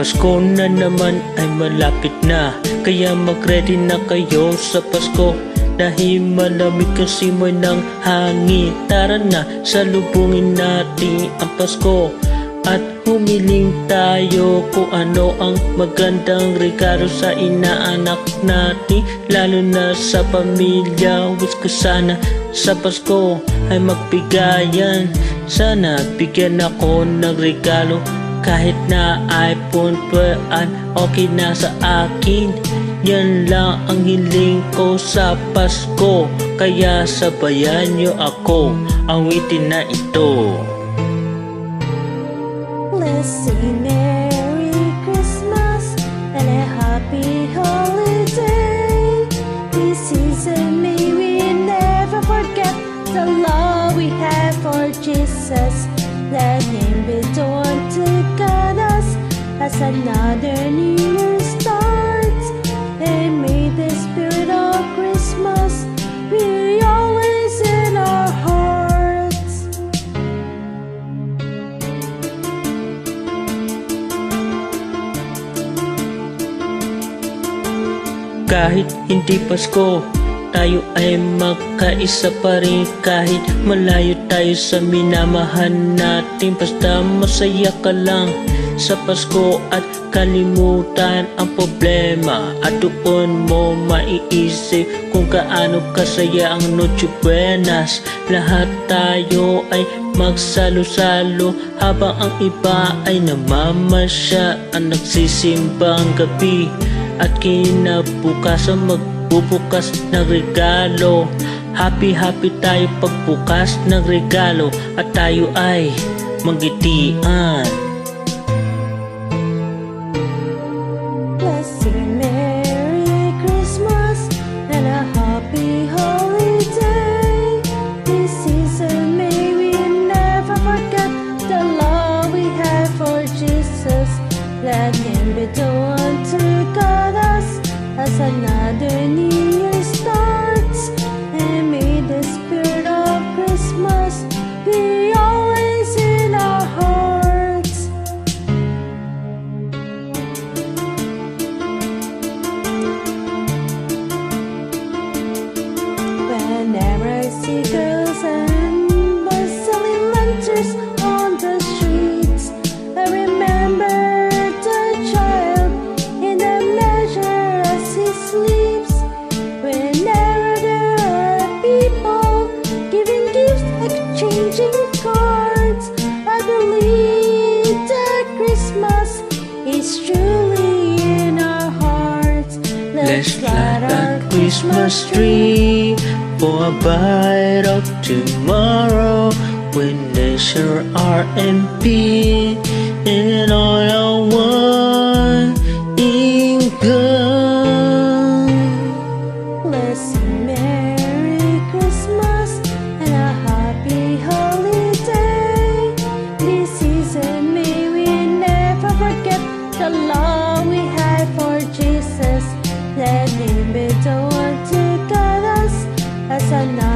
Pasko na naman ay malapit na, kaya mag-ready na kayo sa Pasko. Dahil malamig ang simoy ng hangin, tara na, salubungin natin ang Pasko. At humiling tayo kung ano ang magandang regalo sa inaanak natin, lalo na sa pamilya. Wish ko sana sa Pasko ay magbigayan. Sana bigyan ako ng regalo, kahit na iPhone 12 okay na sa akin. Yan lang ang hiling ko sa Pasko, kaya sabayan niyo ako awitin na ito. Let's sing Merry Christmas and a Happy Holiday. This season may we never forget the love we have for Jesus. Let Him be the one to guide us as another new year starts. And may the spirit of Christmas be always in our hearts. Kahit hindi Pasko, tayo ay magkaisa pa rin. Kahit malayo tayo sa minamahal natin, basta masaya ka lang sa Pasko at kalimutan ang problema. At doon mo maiisip kung gaano kasaya ang Noche Buenas. Lahat tayo ay magsalo-salo, habang ang iba ay namamasya ang nagsisimbang gabi. At kinabukasan magbubukas ng regalo. Happy tayo pagbukas ng regalo, at tayo ay manggitian. Let's sing Merry Christmas and a Happy Holiday. This season may we never forget the love we have for Jesus. Let Him be the one to guide us as another new year starts. And may the spirit of Christmas be always in our hearts. Whenever I see girls and boys selling lanterns on the streets, I remember the child in the measure as he sleeps. Whenever there are people giving gifts, exchanging cards, I believe that Christmas is truly in our hearts. Let's light our Christmas tree for a bite of tomorrow, when nature are in peace and all are one in God. Let's sing Merry Christmas and a Happy Holiday. This season may we never forget the love we have for Jesus. Let Him be the one to guide us as another